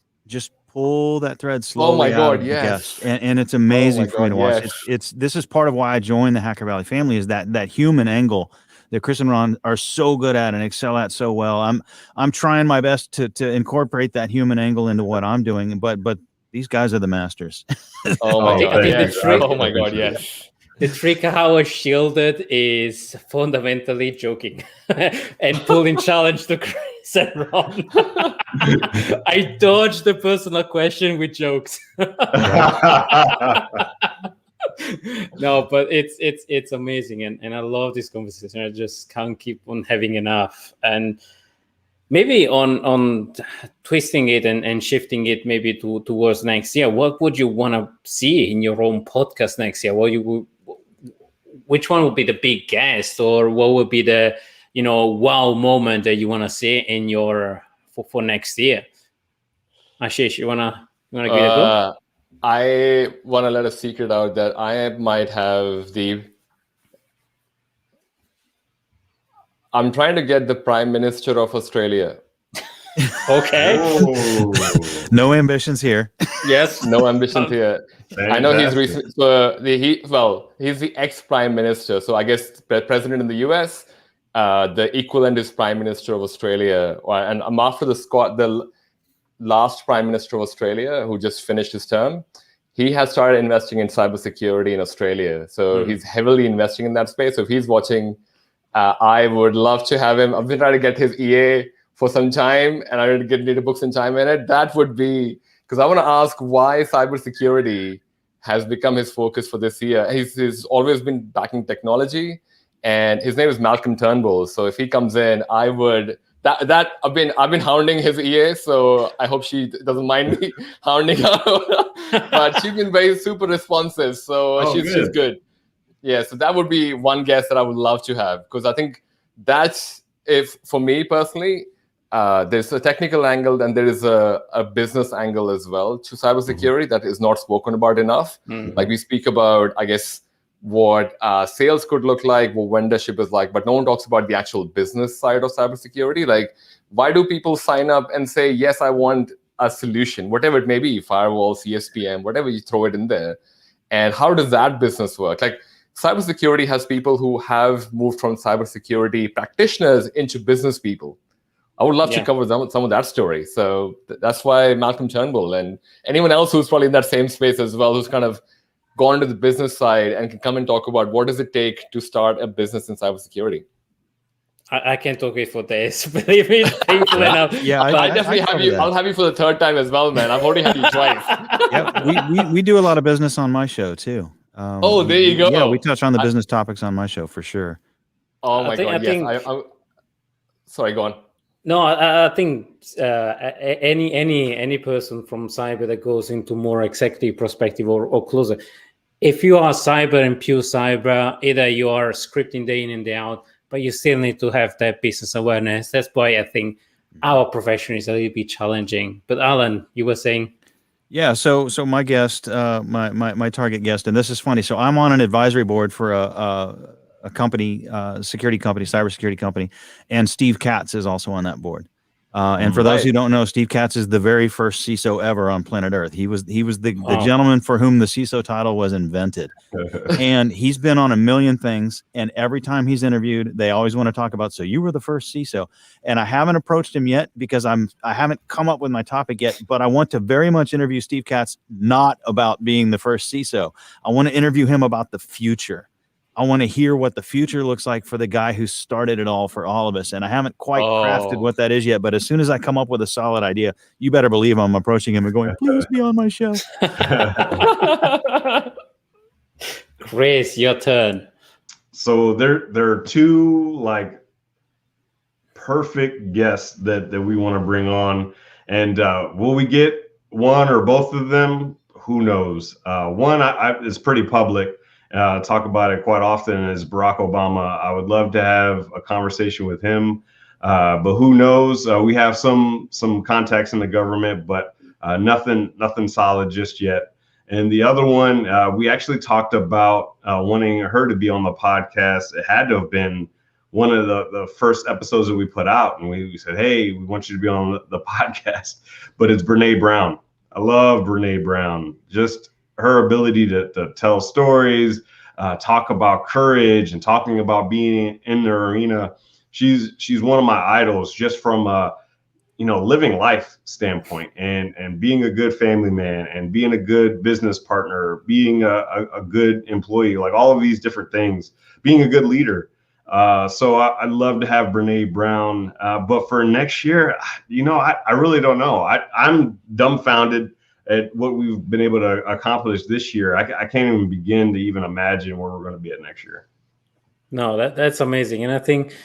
pull that thread slowly out of the guest, and it's amazing for me to watch. This is part of why I joined the Hacker Valley family, is that human angle that Chris and Ron are so good at and excel at so well. I'm trying my best to incorporate that human angle into what I'm doing, but these guys are the masters. Oh my God! Yes. Oh my God! Yes. The trick how I shielded is fundamentally joking and pulling challenge to Chris and Ron. I dodged the personal question with jokes. No, but it's amazing, and I love this conversation. I just can't keep on having enough. And maybe on twisting it and shifting it maybe towards next year, what would you want to see in your own podcast next year? Which one would be the big guest, or what would be the wow moment that you want to see in your for next year? Ashish, you wanna give it a go? I want to let a secret out that I might have I'm trying to get the Prime Minister of Australia. Okay. No ambitions here. Yes, no ambitions here. I know he's recent. He's the ex-Prime Minister. So I guess the president in the US, the equivalent is Prime Minister of Australia. And I'm after the last Prime Minister of Australia, who just finished his term. He has started investing in cybersecurity in Australia. So he's heavily investing in that space. So if he's watching, I would love to have him. I've been trying to get his EA for some time, and I need to get data books in time in it. That would be, because I want to ask why cybersecurity has become his focus for this year. He's always been backing technology, and his name is Malcolm Turnbull. So if he comes in, I would. I've been hounding his EA, so I hope she doesn't mind me hounding her. But she's been very super responsive, so she's good. Yeah, so that would be one guest that I would love to have, because I think that's, if for me personally, there's a technical angle and there is a business angle as well to cybersecurity that is not spoken about enough. Like we speak about, I guess, what sales could look like, what vendorship is like, but no one talks about the actual business side of cybersecurity. Like, why do people sign up and say, yes, I want a solution, whatever it may be, firewall, CSPM, whatever you throw it in there. And how does that business work? Like, cybersecurity has people who have moved from cybersecurity practitioners into business people. I would love to cover some of that story. So that's why Malcolm Turnbull, and anyone else who's probably in that same space as well, who's kind of gone to the business side and can come and talk about what does it take to start a business in cybersecurity. I can talk it for days, believe me. Painful enough. Yeah, I definitely have you. I'll have you for the third time as well, man. I've already had you twice. Yeah, we do a lot of business on my show too. There you go. Yeah, we touch on the business topics on my show for sure. Oh my God! Yes. Sorry, go on. No, I think any person from cyber that goes into more executive perspective or closer, if you are cyber and pure cyber, either you are scripting day in and day out, but you still need to have that business awareness. That's why I think our profession is a little bit challenging. But Allan, you were saying? Yeah, so my guest, my target guest, and this is funny. So I'm on an advisory board for a company, security company, cybersecurity company, and Steve Katz is also on that board. And for those who don't know, Steve Katz is the very first CISO ever on planet Earth. He was the gentleman for whom the CISO title was invented. And he's been on a million things. And every time he's interviewed, they always want to talk about, so you were the first CISO. And I haven't approached him yet because I haven't come up with my topic yet, but I want to very much interview Steve Katz, not about being the first CISO. I want to interview him about the future. I want to hear what the future looks like for the guy who started it all for all of us. And I haven't quite crafted what that is yet. But as soon as I come up with a solid idea, you better believe I'm approaching him and going, please be on my show. Chris, your turn. So there are two like perfect guests that we want to bring on. And will we get one or both of them? Who knows? One is pretty public. Talk about it quite often, is Barack Obama. I would love to have a conversation with him, but who knows? We have some contacts in the government, but nothing solid just yet. And the other one, we actually talked about wanting her to be on the podcast. It had to have been one of the first episodes that we put out. And we said, hey, we want you to be on the podcast. But it's Brene Brown. I love Brene Brown. Just her ability to tell stories, talk about courage and talking about being in the arena. She's one of my idols just from living life standpoint and being a good family man and being a good business partner, being a good employee, like all of these different things, being a good leader. So I'd love to have Brene Brown. But for next year, I really don't know. I'm dumbfounded at what we've been able to accomplish this year. I can't even begin to even imagine where we're going to be at next year. No, that's amazing. And I think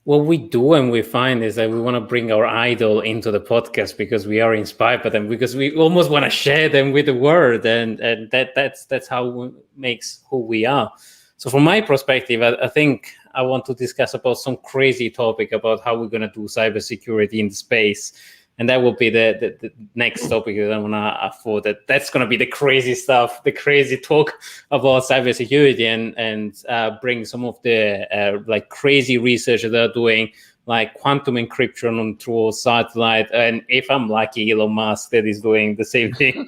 what we do and we find is that we want to bring our idol into the podcast because we are inspired by them, because we almost want to share them with the world, and that's how makes who we are. So from my perspective, I think I want to discuss about some crazy topic about how we're going to do cybersecurity in space. And that will be the next topic that I want to afford. That's going to be the crazy stuff, the crazy talk about cybersecurity, and bring some of the like crazy research that they're doing, like quantum encryption on through satellite. And if I'm lucky, Elon Musk that is doing the same thing.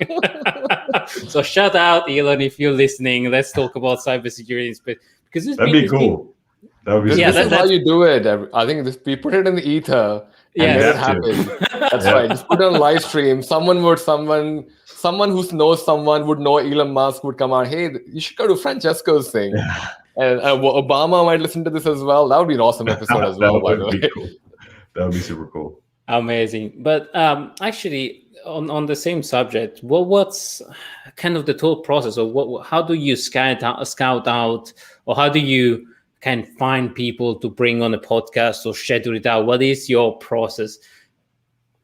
So shout out, Elon, if you're listening. Let's talk about cybersecurity in space, because that'd be cool. That would be this is how you do it. I think we put it in the ether. And let it happen. That's right. Just put it on live stream. Someone who knows someone would know Elon Musk would come out. Hey, you should go to Francesco's thing. And Obama might listen to this as well. That would be an awesome episode as well, by the way. Cool. That would be super cool. Amazing. But actually, on the same subject, what's kind of the thought process, or how do you scout out, or how do you can find people to bring on a podcast or schedule it out? What is your process?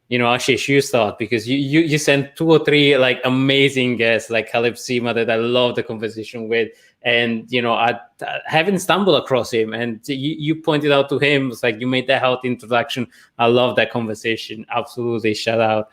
Ashis, you start, because you sent 2 or 3 like amazing guests like Caleb Sima that I love the conversation with, and I haven't stumbled across him, and you pointed out to him, it's like you made that health introduction. I love that conversation. Absolutely, shout out.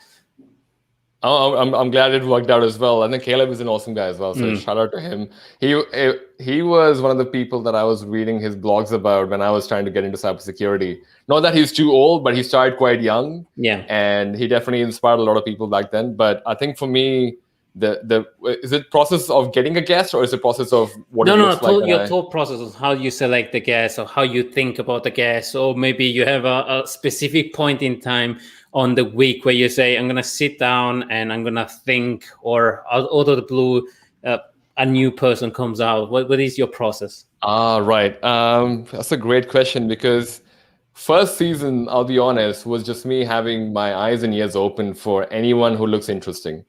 I'm glad it worked out as well. I think Caleb is an awesome guy as well, so shout out to him. He was one of the people that I was reading his blogs about when I was trying to get into cybersecurity. Not that he's too old, but he started quite young. Yeah, and he definitely inspired a lot of people back then. But I think for me, is it process of getting a guest, or is it process of what? Your thought process of how you select the guest, or how you think about the guest, or maybe you have a specific point in time on the week where you say, I'm going to sit down and I'm going to think, or out of the blue, a new person comes out. What is your process? Right. That's a great question, because first season, I'll be honest, was just me having my eyes and ears open for anyone who looks interesting.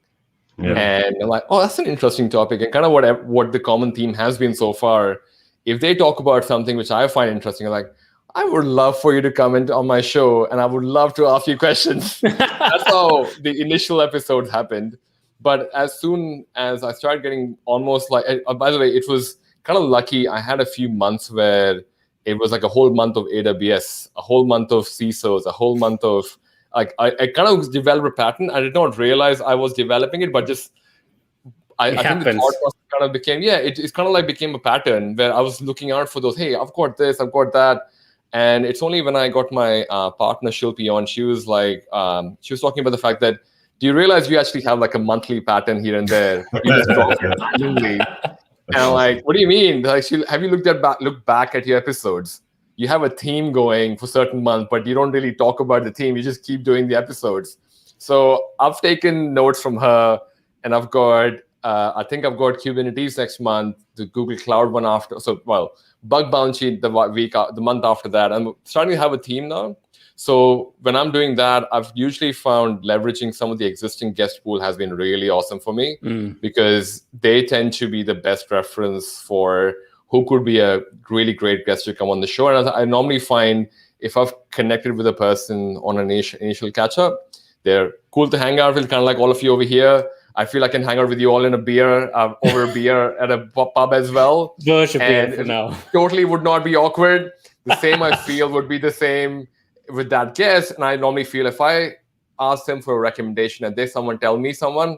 Yeah. And I'm like, oh, that's an interesting topic. And kind of what the common theme has been so far. If they talk about something which I find interesting, I'm like, I would love for you to come on my show, and I would love to ask you questions. That's how the initial episodes happened. But as soon as I started getting almost like, by the way, it was kind of lucky. I had a few months where it was like a whole month of AWS, a whole month of CISOs, a whole month of, like, I kind of developed a pattern. I did not realize I was developing it, but just, I think the thought process kind of became, it's kind of like became a pattern where I was looking out for those, hey, I've got this, I've got that. And it's only when I got my partner Shilpi on, she was like, she was talking about the fact that, do you realize you actually have like a monthly pattern here and there? You just drop it randomly. And I'm like, what do you mean? Like, have you looked back at your episodes? You have a theme going for a certain month, but you don't really talk about the theme. You just keep doing the episodes. So I've taken notes from her, and I've got, I think I've got Kubernetes next month, the Google Cloud one after. So, well, bug bounty the month after that. I'm starting to have a theme now. So when I'm doing that, I've usually found leveraging some of the existing guest pool has been really awesome for me, because they tend to be the best reference for who could be a really great guest to come on the show. And I normally find if I've connected with a person on an initial catch-up, they're cool to hang out with, kind of like all of you over here. I feel I can hang out with you all in a beer, over a beer at a pub as well. And for now. Totally would not be awkward. The same I feel would be the same with that guest. And I normally feel if I ask them for a recommendation and someone tell me someone,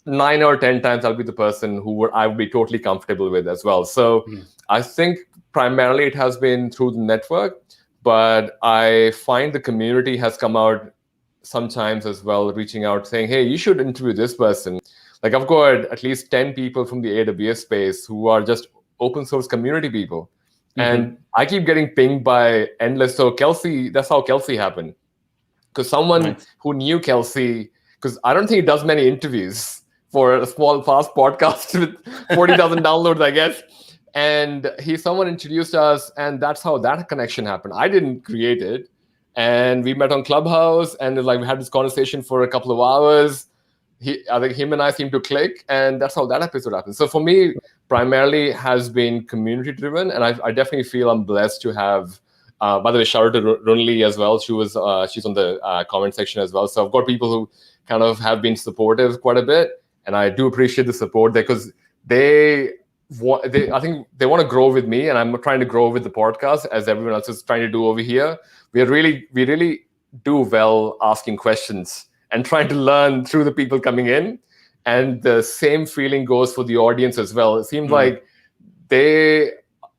9 or 10 times I'll be the person who I would be totally comfortable with as well. So I think primarily it has been through the network, but I find the community has come out sometimes as well, reaching out saying, hey, you should interview this person. Like I've got at least 10 people from the AWS space who are just open source community people. And I keep getting pinged by endless. So Kelsey, that's how Kelsey happened. Because someone who knew Kelsey, because I don't think he does many interviews for a small, fast podcast with 40,000 downloads, I guess. And someone introduced us, and that's how that connection happened. I didn't create it. And we met on Clubhouse, and we had this conversation for a couple of hours. I think him and I seemed to click, and that's how that episode happened. So for me, primarily has been community driven, and I definitely feel I'm blessed to have. By the way, shout out to Runli as well. She's on the comment section as well. So I've got people who kind of have been supportive quite a bit, and I do appreciate the support there because I think they want to grow with me, and I'm trying to grow with the podcast as everyone else is trying to do over here. We really do well asking questions and trying to learn through the people coming in. And the same feeling goes for the audience as well. It seems like they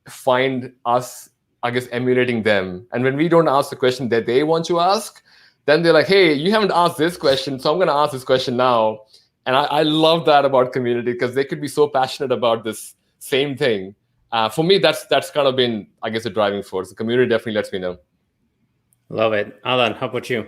find us, I guess, emulating them. And when we don't ask the question that they want to ask, then they're like, hey, you haven't asked this question, so I'm going to ask this question now. And I love that about community because they could be so passionate about this same thing. For me, that's kind of been, I guess, a driving force. The community definitely lets me know. Love it. Allan, how about you?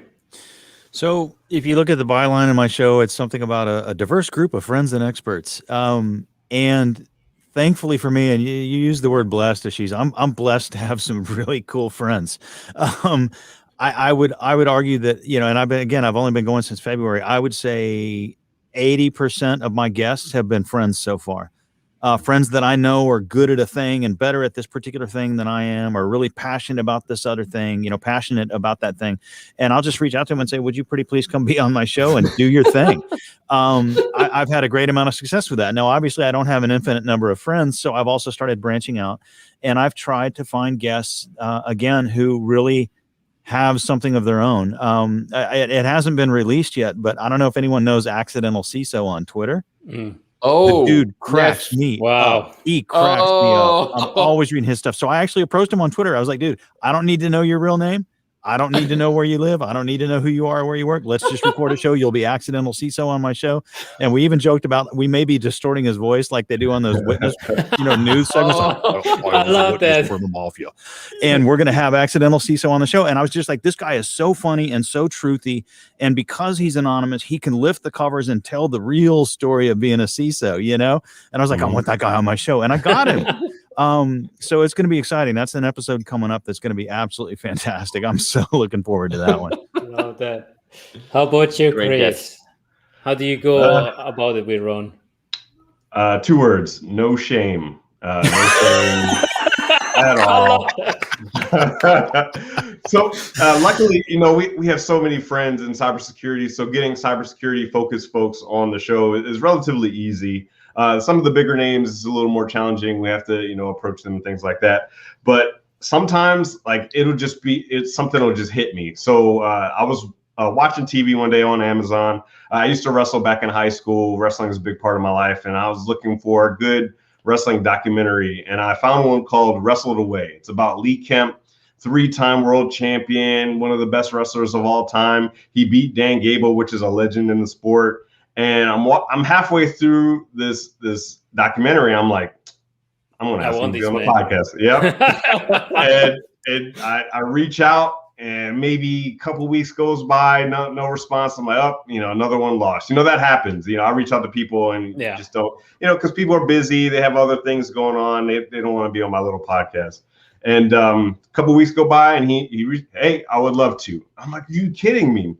So if you look at the byline in my show, it's something about a diverse group of friends and experts. And thankfully for me, and you use the word blessed, Ashis, I'm blessed to have some really cool friends. I would argue that, and I've only been going since February. I would say 80% of my guests have been friends so far. Friends that I know are good at a thing and better at this particular thing than I am, or really passionate about this other thing, passionate about that thing. And I'll just reach out to them and say, would you pretty please come be on my show and do your thing? I've had a great amount of success with that. Now, obviously, I don't have an infinite number of friends, so I've also started branching out. And I've tried to find guests, again, who really have something of their own. It hasn't been released yet, but I don't know if anyone knows Accidental CISO on Twitter. Oh, the dude cracks me up. He cracks me up. I'm always reading his stuff. So I actually approached him on Twitter. I was like, dude, I don't need to know your real name. I don't need to know where you live. I don't need to know who you are or where you work. Let's just record a show. You'll be Accidental CISO on my show. And we even joked about we may be distorting his voice like they do on those witness, news segments. I love that. For the mafia. And we're going to have Accidental CISO on the show. And I was just like, this guy is so funny and so truthy. And because he's anonymous, he can lift the covers and tell the real story of being a CISO, And I was like, I want that guy on my show. And I got him. So it's going to be exciting. That's an episode coming up that's going to be absolutely fantastic. I'm so looking forward to that one. Love that. How about you, Chris? How do you go about it with Ron? 2 words: no shame. No shame at all. So luckily, we have so many friends in cybersecurity. So getting cybersecurity focused folks on the show is relatively easy. Some of the bigger names is a little more challenging. We have to, approach them and things like that. But sometimes, it's something will just hit me. So I was watching TV one day on Amazon. I used to wrestle back in high school. Wrestling is a big part of my life, and I was looking for a good wrestling documentary, and I found one called Wrestled Away. It's about Lee Kemp, 3-time world champion, one of the best wrestlers of all time. He beat Dan Gable, which is a legend in the sport. And I'm halfway through this documentary. I'm like, I'm going to ask him to be on the podcast. Yeah. and I reach out, and maybe a couple weeks goes by, no response. I'm like, another one lost. That happens. I reach out to people and just don't, because people are busy. They have other things going on. They don't want to be on my little podcast. And a couple weeks go by, and he hey, I would love to. I'm like, are you kidding me?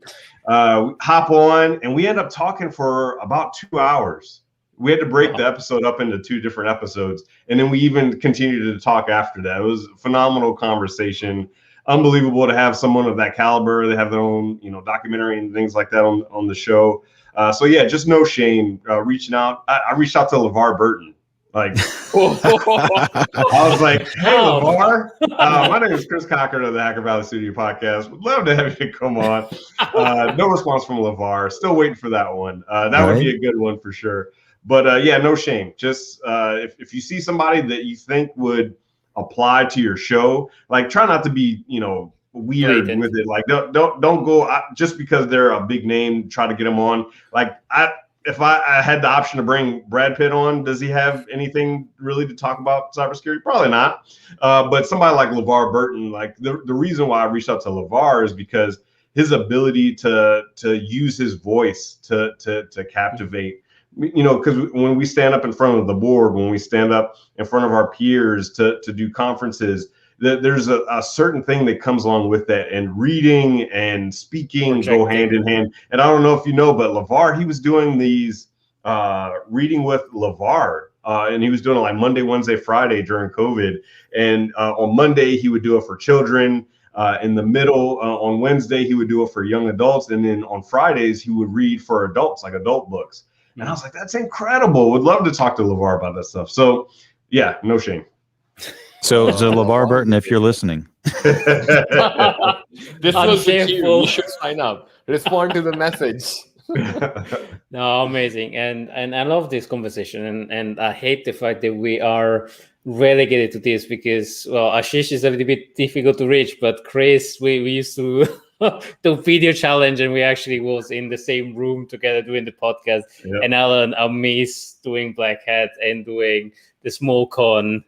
Hop on, and we end up talking for about 2 hours. We had to break the episode up into 2 different episodes, and then we even continued to talk after that. It was a phenomenal conversation. Unbelievable to have someone of that caliber. They have their own, documentary and things like that on the show. So yeah, just no shame reaching out. I reached out to LeVar Burton Like, I was like, hey, LeVar, my name is Chris Cochran of the Hacker Valley Studio Podcast. Would love to have you come on. No response from LeVar. Still waiting for that one. That would be a good one for sure. But yeah, no shame. Just if you see somebody that you think would apply to your show, like try not to be, weird with it. Like don't go just because they're a big name, try to get them on. Like if I had the option to bring Brad Pitt on, does he have anything really to talk about cybersecurity? Probably not. But somebody like LeVar Burton, like the reason why I reached out to LeVar is because his ability to use his voice to captivate, because when we stand up in front of the board, when we stand up in front of our peers to do conferences, there's a certain thing that comes along with that, and reading and speaking go hand in hand. And I don't know if you know, but LeVar, he was doing these reading with LeVar, and he was doing it like Monday, Wednesday, Friday during COVID. And on Monday, he would do it for children. In the middle, on Wednesday, he would do it for young adults. And then on Fridays, he would read for adults, like adult books. And I was like, that's incredible. Would love to talk to LeVar about that stuff. So yeah, no shame. So LeVar Burton, if you're listening, this was the cue. You should sign up. Respond to the message. No, amazing, and I love this conversation, and I hate the fact that we are relegated to this because, well, Ashish is a little bit difficult to reach, but Chris, we used to do video challenge, and we actually was in the same room together doing the podcast. Yep. And Allan, I miss doing Black Hat and doing the small con.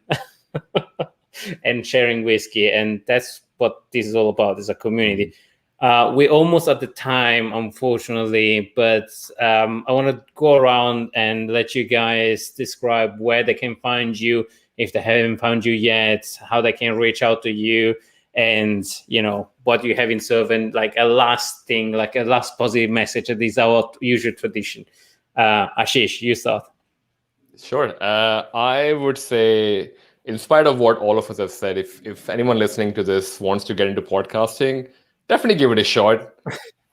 And sharing whiskey, and that's what this is all about, is a community. We're almost at the time, unfortunately, but I want to go around and let you guys describe where they can find you if they haven't found you yet, how they can reach out to you, and what you have in serve, and like a last thing, like a last positive message. That is our usual tradition. Ashish, you start. Sure. I would say, in spite of what all of us have said, if anyone listening to this wants to get into podcasting, definitely give it a shot.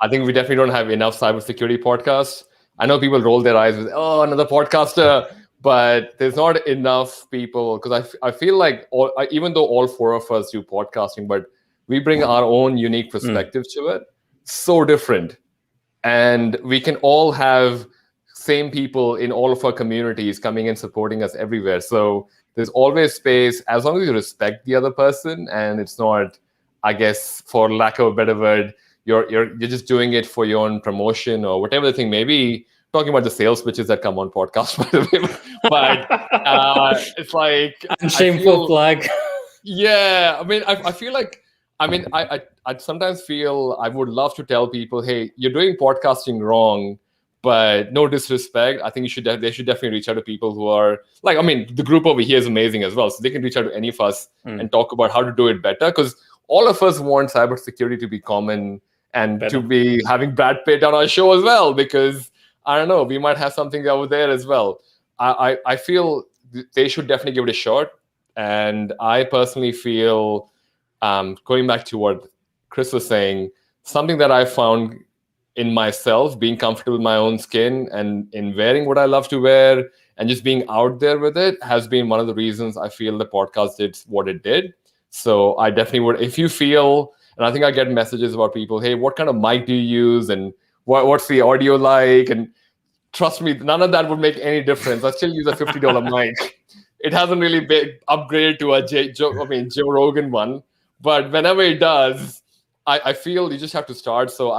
I think we definitely don't have enough cybersecurity podcasts. I know people roll their eyes with, another podcaster, but there's not enough people, because I feel like even though all four of us do podcasting, but we bring our own unique perspective to it. So different. And we can all have same people in all of our communities coming and supporting us everywhere. So there's always space, as long as you respect the other person, and it's not, I guess, for lack of a better word, you're just doing it for your own promotion or whatever the thing may be. Talking about the sales pitches that come on podcasts, by the way, but it's like shameful flag. Yeah, I mean, I feel like, I sometimes feel I would love to tell people, hey, you're doing podcasting wrong. But no disrespect, I think they should definitely reach out to people who are like, the group over here is amazing as well. So they can reach out to any of us and talk about how to do it better. Because all of us want cybersecurity to be common and to be having Brad Pitt on our show as well. Because I don't know, we might have something over there as well. I feel they should definitely give it a shot. And I personally feel, going back to what Chris was saying, something that I found in myself, being comfortable with my own skin and in wearing what I love to wear and just being out there with it has been one of the reasons I feel the podcast did what it did. So I definitely would, if you feel, and I think I get messages about people, hey, what kind of mic do you use? And what's the audio like? And trust me, none of that would make any difference. I still use a $50 mic. It hasn't really been upgraded to a Joe Rogan one. But whenever it does, I feel you just have to start. So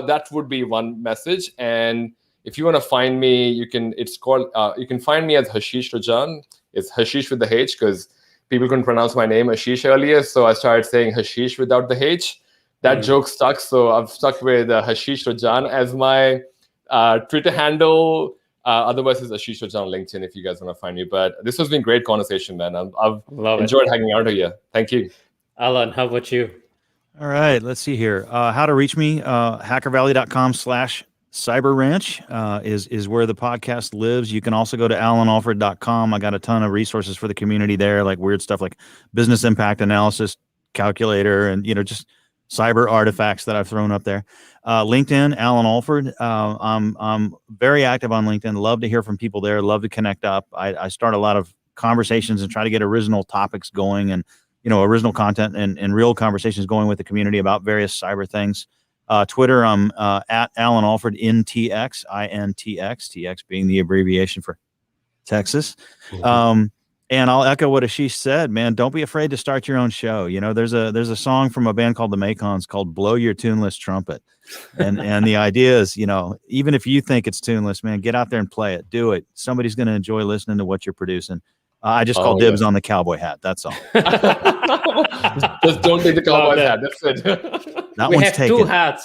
that would be one message. And if you want to find me, you can find me as Hashish Rajan. It's Hashish with the H because people couldn't pronounce my name Ashish earlier. So I started saying Hashish without the H. That joke stuck. So I've stuck with Hashish Rajan as my Twitter handle. Otherwise, it's Ashish Rajan on LinkedIn if you guys want to find me. But this has been great conversation, man. I've enjoyed hanging out here. Thank you. Allan, how about you? All right, let's see here. How to reach me, hackervalley.com/cyberranch is where the podcast lives. You can also go to allanalford.com. I got a ton of resources for the community there, like weird stuff like business impact analysis calculator and, just cyber artifacts that I've thrown up there. LinkedIn, Allan Alford. I'm very active on LinkedIn. Love to hear from people there. Love to connect up. I start a lot of conversations and try to get original topics going and, original content and real conversations going with the community about various cyber things. Twitter, I'm at Allan Alford INTX, INTX, TX being the abbreviation for Texas. And I'll echo what Ashis said, man. Don't be afraid to start your own show. There's a song from a band called the Macons called "Blow Your Tuneless Trumpet," and the idea is, even if you think it's tuneless, man, get out there and play it. Do it. Somebody's going to enjoy listening to what you're producing. I just call dibs on the cowboy hat. That's all. Just don't take the cowboy hat. That's it. We have taken. 2 hats.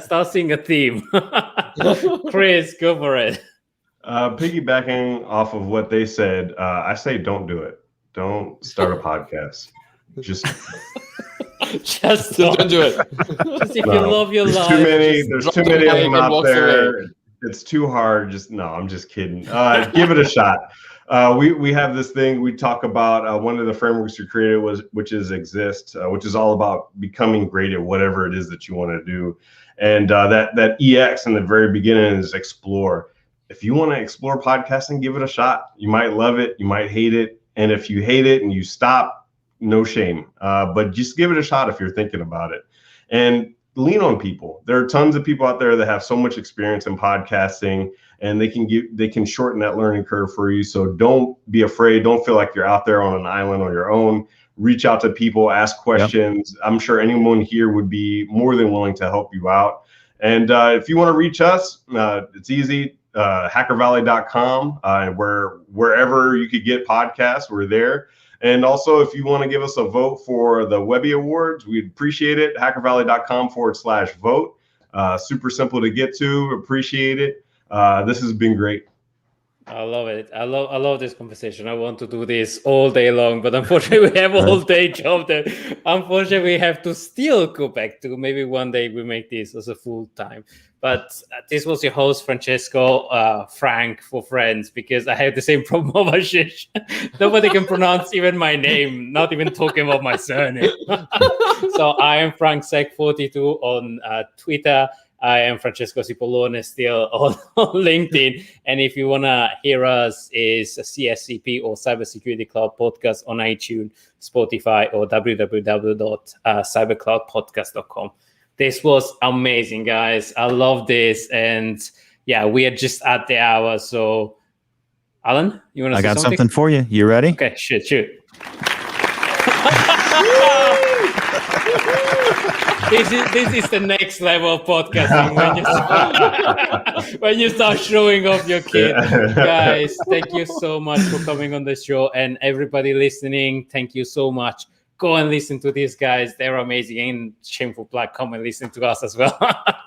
Start seeing a theme. Chris, go for it. Piggybacking off of what they said, I say don't do it. Don't start a podcast. Just don't do it. Just if you love your life. There's too many of them out there. It's too hard. I'm just kidding. Give it a shot. We have this thing we talk about. One of the frameworks we created which is Exist, which is all about becoming great at whatever it is that you want to do. And that EX in the very beginning is explore. If you want to explore podcasting, give it a shot. You might love it. You might hate it. And if you hate it and you stop, no shame. But just give it a shot if you're thinking about it. And lean on people. There are tons of people out there that have so much experience in podcasting, and they can shorten that learning curve for you. So don't be afraid. Don't feel like you're out there on an island on your own. Reach out to people, ask questions. Yep. I'm sure anyone here would be more than willing to help you out. And if you want to reach us, it's easy. HackerValley.com, wherever you could get podcasts, we're there. And also, if you want to give us a vote for the Webby Awards, we'd appreciate it. HackerValley.com/vote. Super simple to get to. Appreciate it. This has been great. I love it. I love this conversation. I want to do this all day long, but unfortunately we have a whole day job that unfortunately we have to still go back to. Maybe one day we make this as a full time. But this was your host, Francesco, Frank for friends, because I have the same problem of Ashish. Nobody can pronounce even my name, not even talking about my surname. So I am Frank Sec42 on Twitter. I am Francesco Cipollone still on LinkedIn. And if you want to hear us, is a CSCP or Cybersecurity Cloud Podcast on iTunes, Spotify, or www.cybercloudpodcast.com. This was amazing, guys. I love this. And yeah, we are just at the hour. So, Allan, you want to say something? I got something for you. You ready? Okay, shoot. This is the next level of podcasting when you start showing off your kid. Guys, thank you so much for coming on the show, and everybody listening, thank you so much. Go and listen to these guys. They're amazing. And Shameful Plug, come and listen to us as well.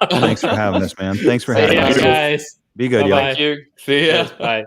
Thanks for having us, man. Thanks for having us, guys. Be good, Bye-bye. y'all. Thank you. See ya. Bye.